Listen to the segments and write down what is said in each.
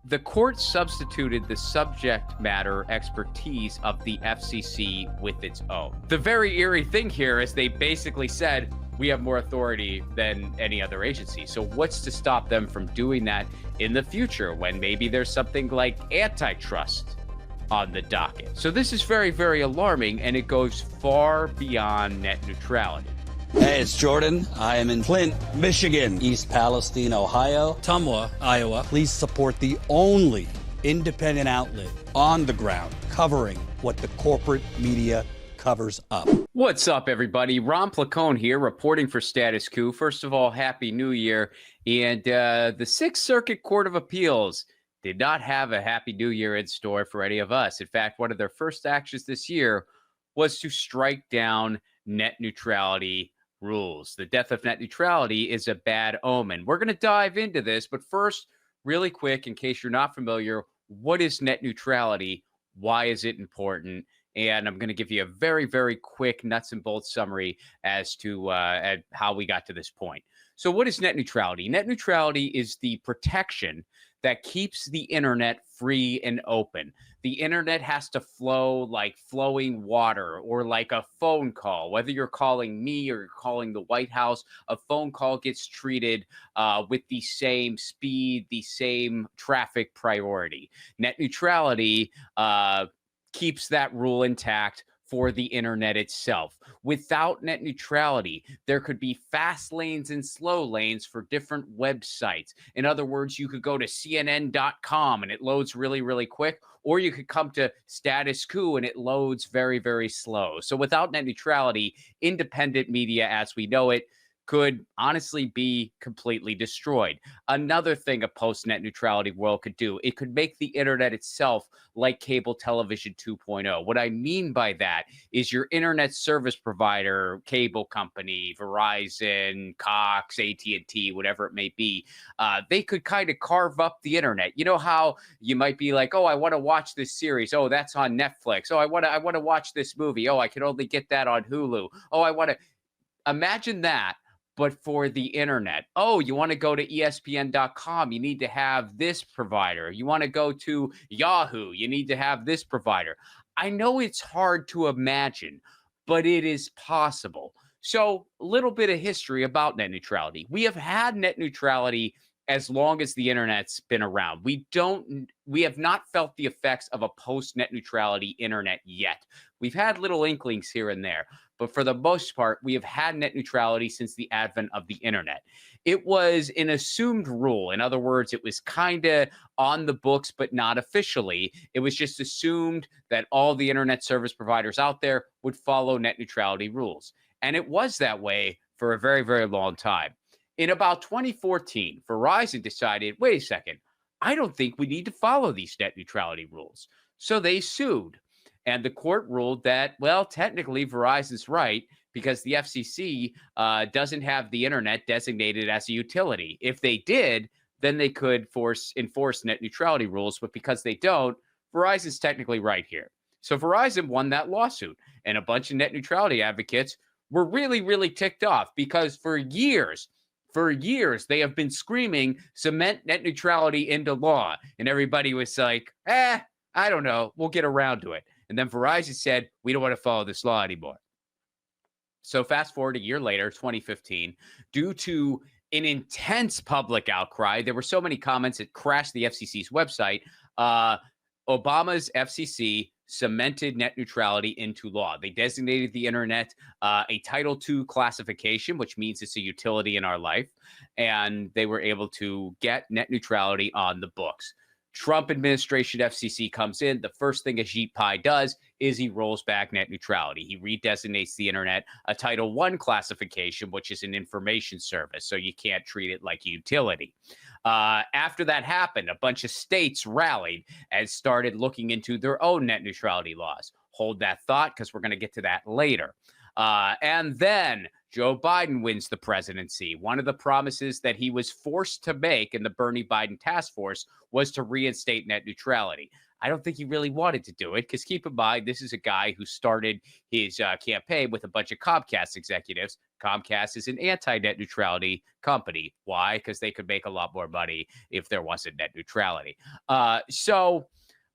the court substituted the subject matter expertise of the FCC with its own. The very eerie thing here is they basically said, we have more authority than any other agency. So what's to stop them from doing that in the future when maybe there's something like antitrust on the docket? So this is very, very alarming, and it goes far beyond net neutrality. Hey, it's Jordan. I am in Flint, Michigan, East Palestine, Ohio, Tumwa, Iowa. Please support the only independent outlet on the ground covering what the corporate media covers up. What's up, everybody? Ron Placone here, reporting for Status Coup. First of all, Happy New Year. And the Sixth Circuit Court of Appeals did not have a Happy New Year in store for any of us. In fact, one of their first actions this year was to strike down net neutrality rules. The death of net neutrality is a bad omen. We're going to dive into this, but first, really quick, in case you're not familiar, what is net neutrality? Why is it important? And I'm going to give you a very, very quick nuts and bolts summary as to how we got to this point. So what is net neutrality? Net neutrality is the protection that keeps the internet free and open. The internet has to flow like flowing water or like a phone call. Whether you're calling me or you're calling the White House, a phone call gets treated with the same speed, the same traffic priority. Net neutrality keeps that rule intact for the internet itself. Without net neutrality, there could be fast lanes and slow lanes for different websites. In other words, you could go to CNN.com and it loads really, really quick, or you could come to Status Coup and it loads very, very slow. So without net neutrality, independent media as we know it could honestly be completely destroyed. Another thing a post-net neutrality world could do, it could make the internet itself like cable television 2.0. What I mean by that is your internet service provider, cable company, Verizon, Cox, AT&T, whatever it may be, they could kind of carve up the internet. You know how you might be like, oh, I want to watch this series. Oh, that's on Netflix. Oh, I want to watch this movie. Oh, I can only get that on Hulu. Oh, I want to imagine that, but for the internet. Oh, you want to go to ESPN.com, you need to have this provider. You want to go to Yahoo, you need to have this provider. I know it's hard to imagine, but it is possible. So a little bit of history about net neutrality. We have had net neutrality as long as the internet's been around. We have not felt the effects of a post-net neutrality internet yet. We've had little inklings here and there, but for the most part, we have had net neutrality since the advent of the internet. It was an assumed rule. In other words, it was kind of on the books, but not officially. It was just assumed that all the internet service providers out there would follow net neutrality rules. And it was that way for a very, very long time. In about 2014, Verizon decided, wait a second, I don't think we need to follow these net neutrality rules. So they sued. And the court ruled that, well, technically Verizon's right because the FCC doesn't have the internet designated as a utility. If they did, then they could enforce net neutrality rules. But because they don't, Verizon's technically right here. So Verizon won that lawsuit. And a bunch of net neutrality advocates were really, really ticked off because for years, they have been screaming, cement net neutrality into law. And everybody was like, I don't know. We'll get around to it. And then Verizon said, we don't want to follow this law anymore. So fast forward a year later, 2015, due to an intense public outcry, there were so many comments it crashed the FCC's website. Obama's FCC cemented net neutrality into law. They designated the internet a Title II classification, which means it's a utility in our life. And they were able to get net neutrality on the books. Trump administration FCC comes in. The first thing Ajit Pai does is he rolls back net neutrality. He redesignates the internet a Title I classification, which is an information service. So you can't treat it like a utility. After that happened, a bunch of states rallied and started looking into their own net neutrality laws. Hold that thought because we're going to get to that later. And then Joe Biden wins the presidency. One of the promises that he was forced to make in the Bernie Biden task force was to reinstate net neutrality. I don't think he really wanted to do it because keep in mind, this is a guy who started his campaign with a bunch of Comcast executives Comcast is an anti-net neutrality company. Why? Because they could make a lot more money if there wasn't net neutrality. But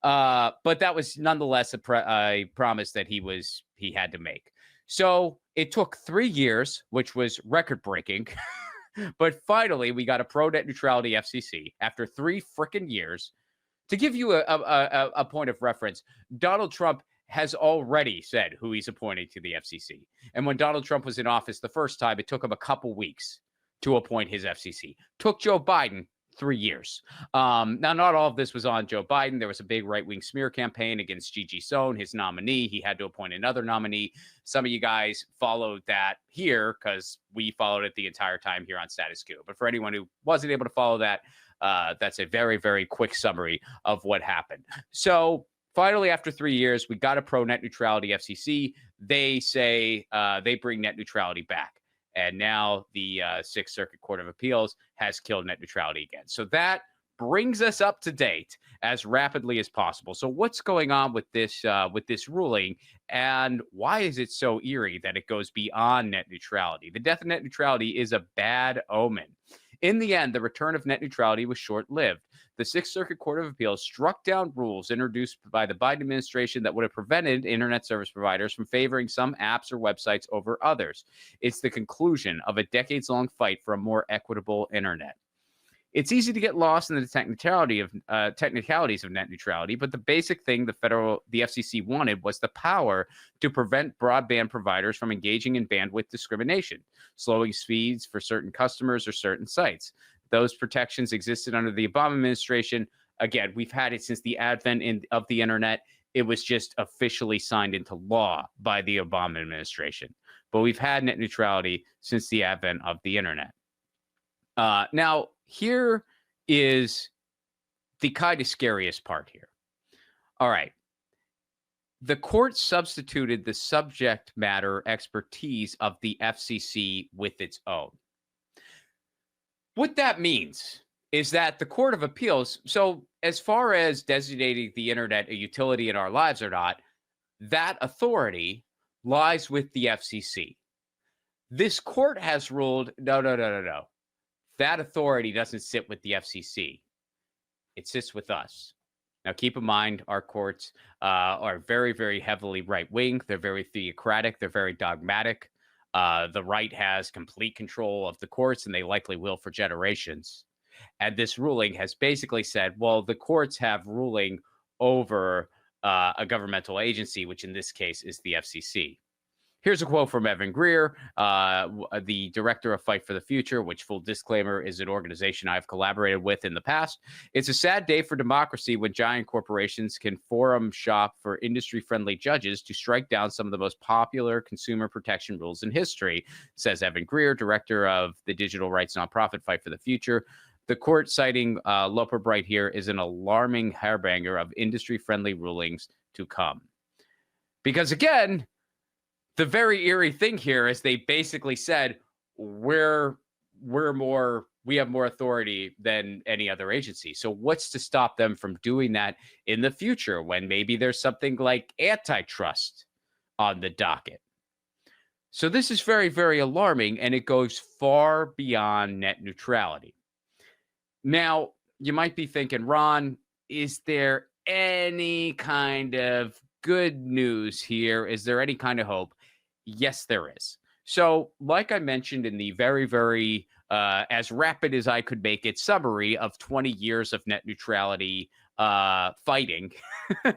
that was nonetheless a promise that he had to make. So it took 3 years, which was record-breaking. But finally, we got a pro-net neutrality FCC after 3 freaking years. To give you a point of reference, Donald Trump has already said who he's appointing to the FCC. And when Donald Trump was in office the first time, it took him a couple weeks to appoint his FCC. Took Joe Biden 3 years. Now, not all of this was on Joe Biden. There was a big right-wing smear campaign against Gigi Sohn, his nominee. He had to appoint another nominee. Some of you guys followed that here because we followed it the entire time here on Status Coup. But for anyone who wasn't able to follow that, that's a very, very quick summary of what happened. So finally, after 3 years, we got a pro-net neutrality FCC. They say they bring net neutrality back. And now the Sixth Circuit Court of Appeals has killed net neutrality again. So that brings us up to date as rapidly as possible. So what's going on with this ruling, and why is it so eerie that it goes beyond net neutrality? The death of net neutrality is a bad omen. In the end, the return of net neutrality was short-lived. The Sixth Circuit Court of Appeals struck down rules introduced by the Biden administration that would have prevented internet service providers from favoring some apps or websites over others. It's the conclusion of a decades-long fight for a more equitable internet. It's easy to get lost in the technicalities of net neutrality, but the basic thing the FCC wanted was the power to prevent broadband providers from engaging in bandwidth discrimination, slowing speeds for certain customers or certain sites. Those protections existed under the Obama administration. Again, we've had it since the advent of the internet. It was just officially signed into law by the Obama administration. But we've had net neutrality since the advent of the internet. Now, here is the kind of scariest part here. All right. The court substituted the subject matter expertise of the FCC with its own. What that means is that the Court of Appeals, so as far as designating the internet a utility in our lives or not, that authority lies with the FCC. This court has ruled, no. That authority doesn't sit with the FCC. It sits with us. Now, keep in mind, our courts are very, very heavily right-wing. They're very theocratic. They're very dogmatic. The right has complete control of the courts, and they likely will for generations. And this ruling has basically said, well, the courts have ruling over a governmental agency, which in this case is the FCC. Here's a quote from Evan Greer, the director of Fight for the Future, which, full disclaimer, is an organization I've collaborated with in the past. It's a sad day for democracy when giant corporations can forum shop for industry-friendly judges to strike down some of the most popular consumer protection rules in history, says Evan Greer, director of the digital rights nonprofit Fight for the Future. The court, citing Loper Bright here, is an alarming harbinger of industry-friendly rulings to come. Because again, the very eerie thing here is they basically said we have more authority than any other agency. So what's to stop them from doing that in the future when maybe there's something like antitrust on the docket? So this is very, very alarming, and it goes far beyond net neutrality. Now, you might be thinking, Ron, is there any kind of good news here? Is there any kind of hope? Yes, there is. So, like I mentioned in the very, very as rapid as I could make it summary of 20 years of net neutrality fighting,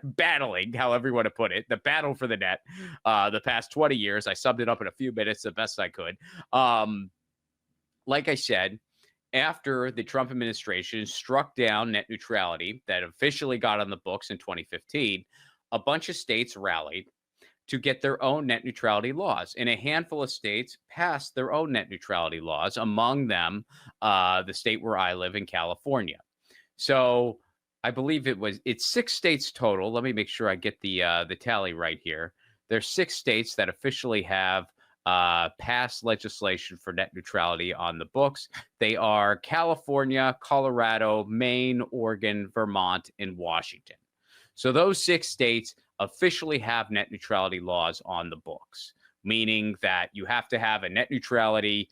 battling, however you want to put it, the battle for the net, the past 20 years, I summed it up in a few minutes the best I could. Like I said, after the Trump administration struck down net neutrality that officially got on the books in 2015, a bunch of states rallied to get their own net neutrality laws. And a handful of states passed their own net neutrality laws, among them the state where I live in California. So I believe it's 6 states total. Let me make sure I get the tally right here. There's 6 states that officially have passed legislation for net neutrality on the books. They are California, Colorado, Maine, Oregon, Vermont, and Washington. So those 6 states officially have net neutrality laws on the books. meaning that you have to have a net neutrality.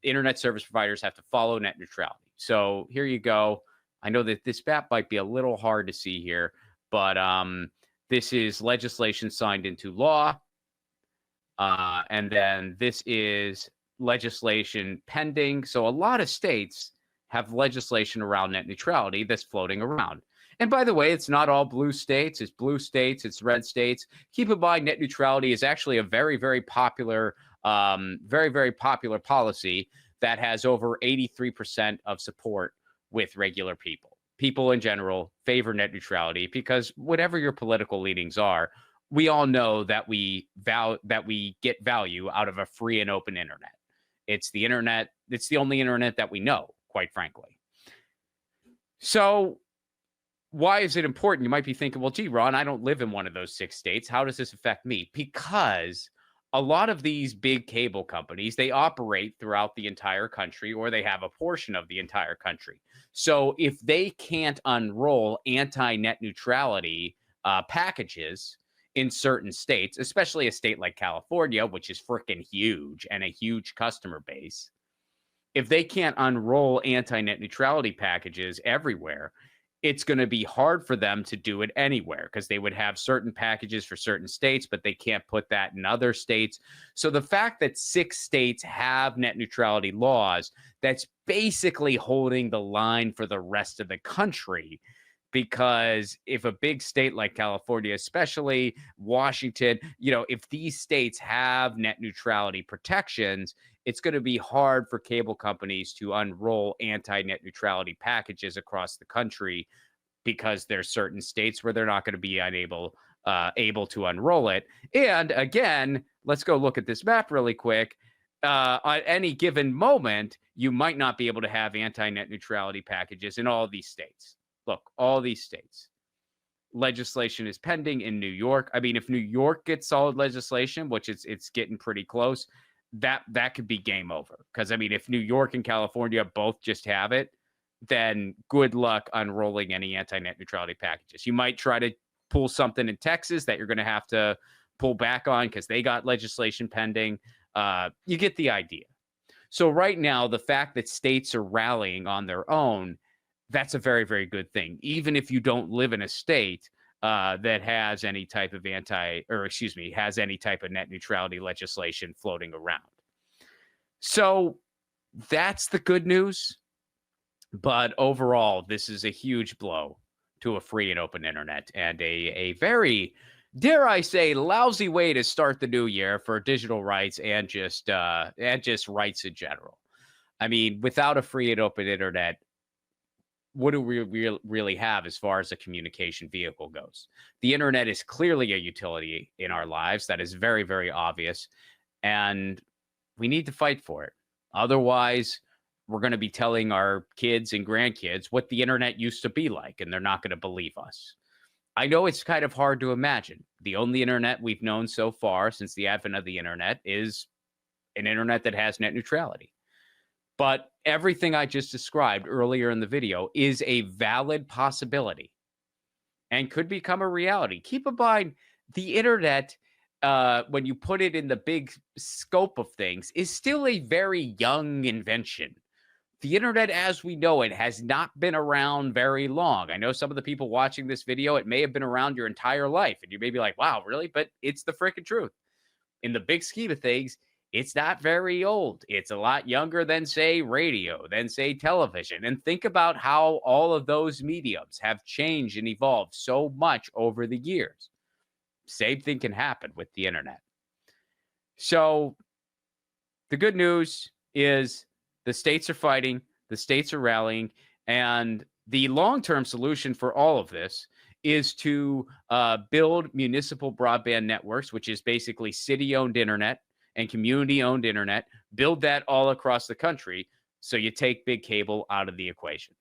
Internet service providers have to follow net neutrality. So here you go. I know that this map might be a little hard to see here, but this is legislation signed into law. And then this is legislation pending. So a lot of states have legislation around net neutrality that's floating around. And by the way, it's not all blue states. It's blue states. It's red states. Keep in mind, net neutrality is actually a very, very popular policy that has over 83% of support with regular people. People in general favor net neutrality because whatever your political leanings are, we all know that we get value out of a free and open internet. It's the internet. It's the only internet that we know, quite frankly. So why is it important? You might be thinking, well, gee, Ron, I don't live in one of those 6 states. How does this affect me? Because a lot of these big cable companies, they operate throughout the entire country, or they have a portion of the entire country. So if they can't unroll anti-net neutrality packages in certain states, especially a state like California, which is freaking huge and a huge customer base, if they can't unroll anti-net neutrality packages everywhere, it's going to be hard for them to do it anywhere because they would have certain packages for certain states, but they can't put that in other states. So the fact that 6 states have net neutrality laws, that's basically holding the line for the rest of the country. Because if a big state like California, especially Washington, if these states have net neutrality protections, it's going to be hard for cable companies to unroll anti-net neutrality packages across the country because there's certain states where they're not going to be able to unroll it. And again, let's go look at this map really quick. At any given moment, you might not be able to have anti-net neutrality packages in all of these states. Look, all these states. Legislation is pending in New York. I mean, if New York gets solid legislation, which it's getting pretty close, that could be game over. Because, I mean, if New York and California both just have it, then good luck unrolling any anti-net neutrality packages. You might try to pull something in Texas that you're going to have to pull back on because they got legislation pending. You get the idea. So right now, the fact that states are rallying on their own, that's a very, very good thing. Even if you don't live in a state that has any type of has any type of net neutrality legislation floating around. So that's the good news. But overall, this is a huge blow to a free and open internet and a very, dare I say, lousy way to start the new year for digital rights and just rights in general. I mean, without a free and open internet, what do we really have as far as a communication vehicle goes? The internet is clearly a utility in our lives. That is very, very obvious. And we need to fight for it. Otherwise, we're going to be telling our kids and grandkids what the internet used to be like, and they're not going to believe us. I know it's kind of hard to imagine. The only internet we've known so far since the advent of the internet is an internet that has net neutrality. But everything I just described earlier in the video is a valid possibility and could become a reality. Keep in mind, the internet, when you put it in the big scope of things, is still a very young invention. The internet as we know it has not been around very long. I know some of the people watching this video, it may have been around your entire life. And you may be like, wow, really? But it's the freaking truth. In the big scheme of things, it's not very old. It's a lot younger than, say, radio, than, say, television. And think about how all of those mediums have changed and evolved so much over the years. Same thing can happen with the internet. So the good news is the states are fighting, the states are rallying, and the long-term solution for all of this is to build municipal broadband networks, which is basically city-owned internet and community-owned internet, build that all across the country so you take big cable out of the equation.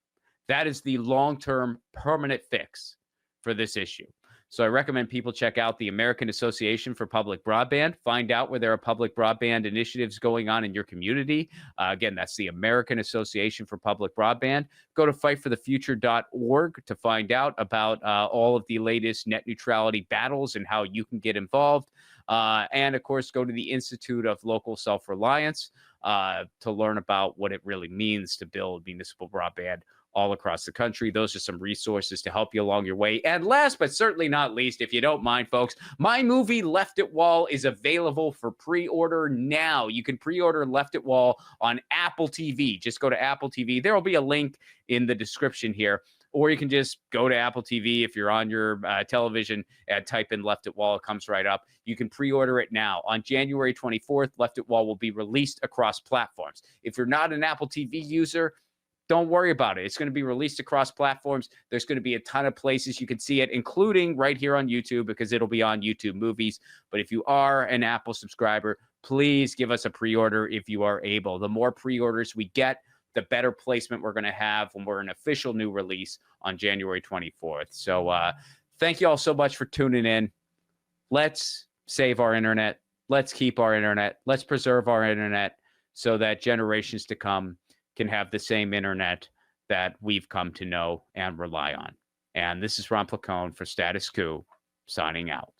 That is the long-term permanent fix for this issue. So I recommend people check out the American Association for Public Broadband. Find out where there are public broadband initiatives going on in your community. Again, that's the American Association for Public Broadband. Go to fightforthefuture.org to find out about all of the latest net neutrality battles and how you can get involved. And of course, go to the Institute of Local Self-Reliance to learn about what it really means to build municipal broadband all across the country. Those are some resources to help you along your way. And last but certainly not least, if you don't mind, folks, my movie Left at Wall is available for pre-order now. You can pre-order Left at Wall on Apple TV. Just go to Apple TV. There will be a link in the description here. Or you can just go to Apple TV if you're on your television and type in Left at Wall. It comes right up. You can pre-order it now. On January 24th, Left at Wall will be released across platforms. If you're not an Apple TV user, don't worry about it. It's going to be released across platforms. There's going to be a ton of places you can see it, including right here on YouTube, because it'll be on YouTube Movies. But if you are an Apple subscriber, please give us a pre-order if you are able. The more pre-orders we get, the better placement we're going to have when we're an official new release on January 24th. So thank you all so much for tuning in. Let's save our internet. Let's keep our internet. Let's preserve our internet so that generations to come can have the same internet that we've come to know and rely on. And this is Ron Placone for Status Coup, signing out.